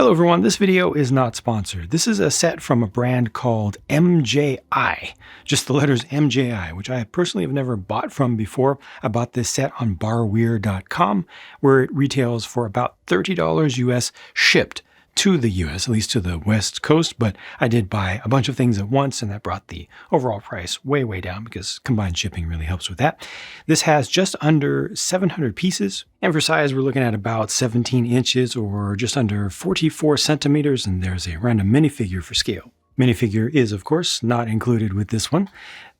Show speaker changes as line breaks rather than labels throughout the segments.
Hello everyone, this video is not sponsored. This is a set from a brand called MJI, just the letters MJI, which I personally have never bought from before. I bought this set on barweir.com, where it retails for about $30 US shipped to the US, at least to the West Coast, but I did buy a bunch of things at once, and that brought the overall price way, way down because combined shipping really helps with that. This has just under 700 pieces, and for size, we're looking at about 17 inches or just under 44 centimeters, and there's a random minifigure for scale. Minifigure is, of course, not included with this one.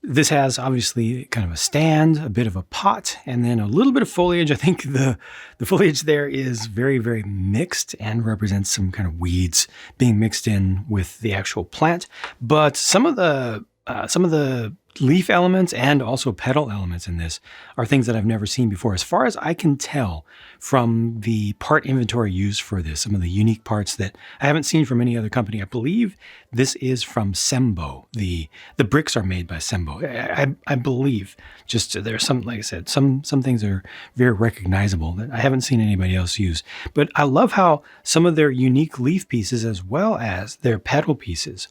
This has obviously kind of a stand, a bit of a pot, and then a little bit of foliage. I think the foliage there is very, very mixed and represents some kind of weeds being mixed in with the actual plant. But some of the leaf elements and also petal elements in this are things that I've never seen before. As far as I can tell from the part inventory used for this, some of the unique parts that I haven't seen from any other company, I believe this is from Sembo. The bricks are made by Sembo. I believe. Just there's some, like I said, some things are very recognizable that I haven't seen anybody else use. But I love how some of their unique leaf pieces as well as their petal pieces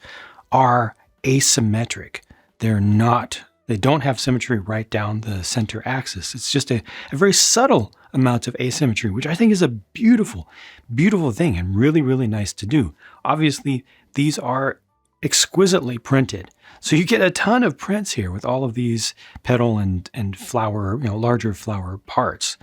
are asymmetric. They don't have symmetry right down the center axis. It's just a very subtle amount of asymmetry, which I think is a beautiful, beautiful thing and really, really nice to do. Obviously, these are exquisitely printed. So you get a ton of prints here with all of these petal and flower, larger flower parts.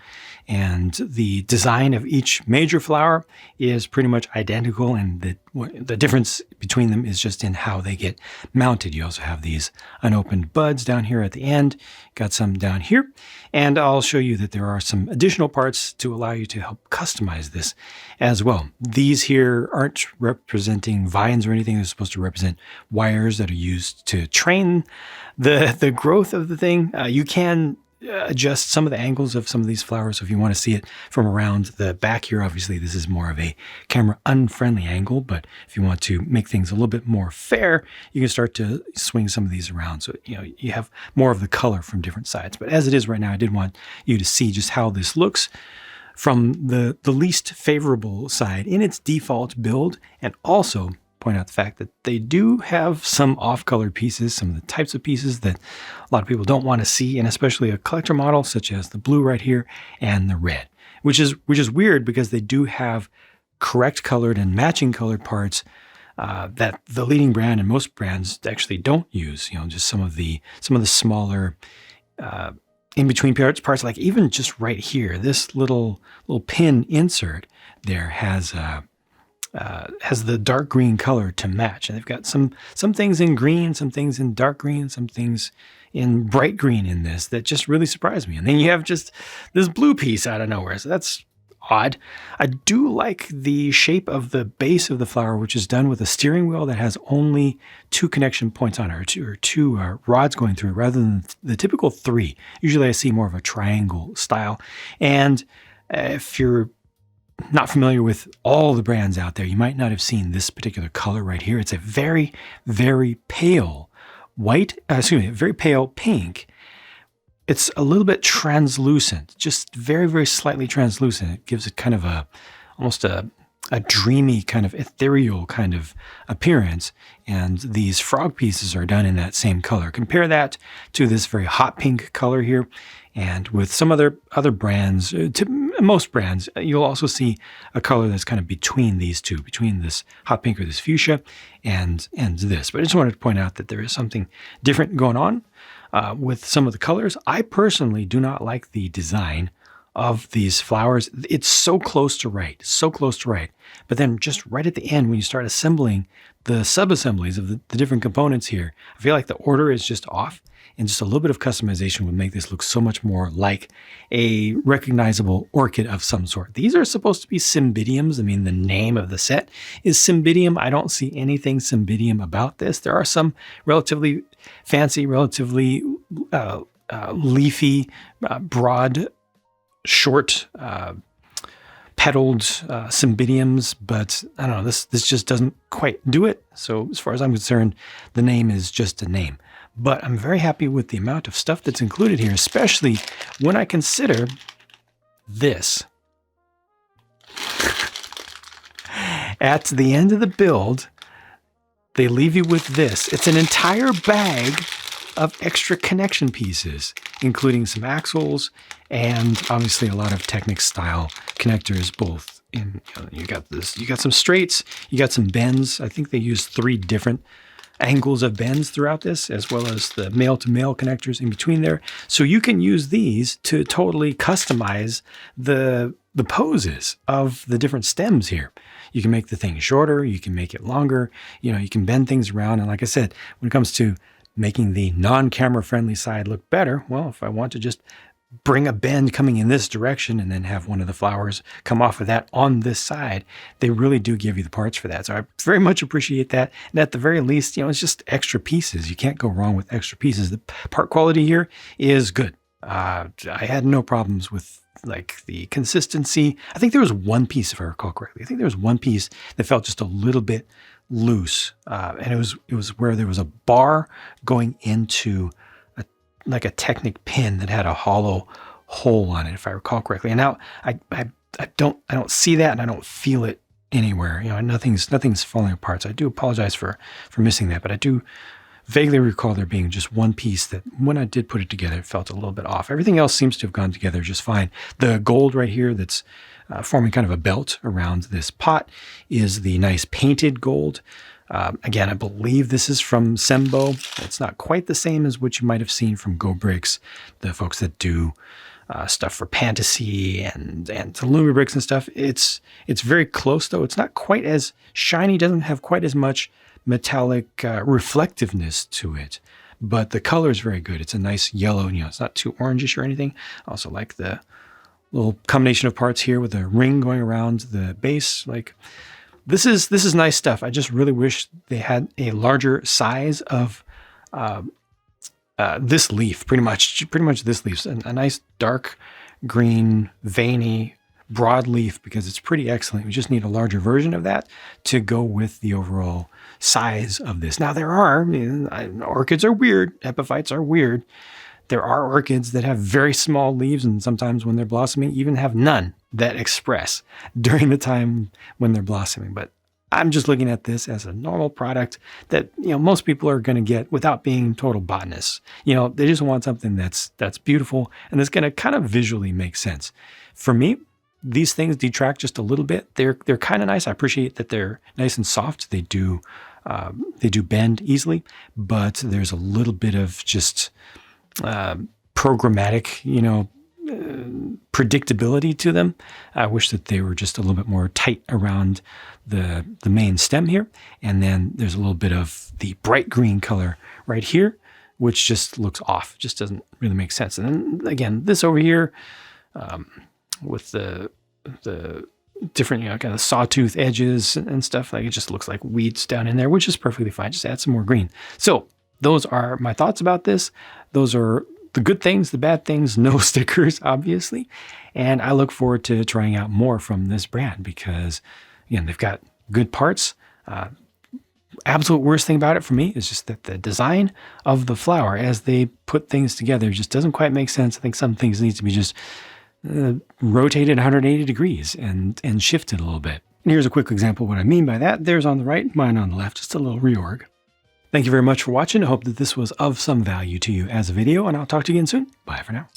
And the design of each major flower is pretty much identical, and the difference between them is just in how they get mounted. You also have these unopened buds down here at the end, got some down here, and I'll show you that there are some additional parts to allow you to help customize this as well. These here aren't representing vines or anything. They're supposed to represent wires that are used to train the growth of the thing. You can adjust some of the angles of some of these flowers. So if you want to see it from around the back here, obviously this is more of a camera unfriendly angle, but if you want to make things a little bit more fair, you can start to swing some of these around. So, you have more of the color from different sides. But as it is right now, I did want you to see just how this looks from the least favorable side in its default build, and also point out the fact that they do have some off-colored pieces, some of the types of pieces that a lot of people don't want to see, and especially a collector model such as the blue right here and the red, which is weird because they do have correct colored and matching colored parts that the leading brand and most brands actually don't use. Just some of the smaller in-between parts, like even just right here, this little pin insert there has the dark green color to match, and they've got some things in green, some things in dark green, some things in bright green in this that just really surprised me. And then you have just this blue piece out of nowhere, so that's odd. I do like the shape of the base of the flower, which is done with a steering wheel that has only 2 connection points on it, or two rods going through it, rather than the typical 3. Usually I see more of a triangle style. And if you're not familiar with all the brands out there, you might not have seen this particular color right here. It's a very, very pale very pale pink. It's a little bit translucent, just very, very slightly translucent. It gives it kind of almost a dreamy kind of ethereal kind of appearance. And these frog pieces are done in that same color. Compare that to this very hot pink color here. And with some other brands, to most brands, you'll also see a color that's kind of between these two, between this hot pink or this fuchsia and this. But I just wanted to point out that there is something different going on with some of the colors. I personally do not like the design of these flowers. It's so close to right. But then just right at the end, when you start assembling the sub-assemblies of the different components here, I feel like the order is just off, and just a little bit of customization would make this look so much more like a recognizable orchid of some sort. These are supposed to be Cymbidiums. I mean, the name of the set is Cymbidium. I don't see anything Cymbidium about this. There are some relatively fancy, relatively leafy, broad, short, petaled Cymbidiums, but I don't know, this just doesn't quite do it. So as far as I'm concerned, the name is just a name. But I'm very happy with the amount of stuff that's included here, especially when I consider this. At the end of the build, they leave you with this. It's an entire bag of extra connection pieces, including some axles and obviously a lot of Technic style connectors, both in, you got some straights, you got some bends. I think they use 3 different angles of bends throughout this, as well as the male-to-male connectors in between there. So you can use these to totally customize the poses of the different stems here. You can make the thing shorter, you can make it longer, you can bend things around. And like I said, when it comes to making the non-camera friendly side look better, well, if I want to just bring a bend coming in this direction and then have one of the flowers come off of that on this side, they really do give you the parts for that. So I very much appreciate that. And at the very least, it's just extra pieces. You can't go wrong with extra pieces. The part quality here is good. I had no problems with like the consistency. I think there was one piece, if I recall correctly, I think there was one piece that felt just a little bit loose. And it was where there was a bar going into like a Technic pin that had a hollow hole on it, if I recall correctly. And now I don't see that, and I don't feel it anywhere. Nothing's falling apart. So I do apologize for missing that, but I do vaguely recall there being just one piece that when I did put it together, it felt a little bit off. Everything else seems to have gone together just fine. The gold right here that's forming kind of a belt around this pot is the nice painted gold. Again, I believe this is from Cymbo. It's not quite the same as what you might have seen from Go Bricks, the folks that do stuff for Fantasy and Lumi Bricks and stuff. It's very close, though. It's not quite as shiny, doesn't have quite as much metallic reflectiveness to it, but the color is very good. It's a nice yellow, it's not too orangish or anything. I also like the little combination of parts here with a ring going around the base. Like, this is nice stuff. I just really wish they had a larger size of this leaf, pretty much this leaf. A nice dark green, veiny, broad leaf, because it's pretty excellent. We just need a larger version of that to go with the overall size of this. Now, there are, orchids are weird. Epiphytes are weird. There are orchids that have very small leaves, and sometimes when they're blossoming, even have none that express during the time when they're blossoming. But I'm just looking at this as a normal product that, most people are going to get without being total botanists. They just want something that's beautiful and that's going to kind of visually make sense. For me, these things detract just a little bit. They're kind of nice. I appreciate that they're nice and soft. They do bend easily, but there's a little bit of just programmatic, predictability to them. I wish that they were just a little bit more tight around the main stem here. And then there's a little bit of the bright green color right here, which just looks off. Just doesn't really make sense. And then again, this over here, with the different, kind of sawtooth edges and stuff, like it just looks like weeds down in there, which is perfectly fine. Just add some more green. So those are my thoughts about this. Those are the good things, the bad things, no stickers, obviously. And I look forward to trying out more from this brand because, again, they've got good parts. Absolute worst thing about it for me is just that the design of the flower as they put things together just doesn't quite make sense. I think some things need to be just rotated 180 degrees and shifted a little bit. And here's a quick example of what I mean by that. Theirs on the right, mine on the left, just a little reorg. Thank you very much for watching. I hope that this was of some value to you as a video, and I'll talk to you again soon. Bye for now.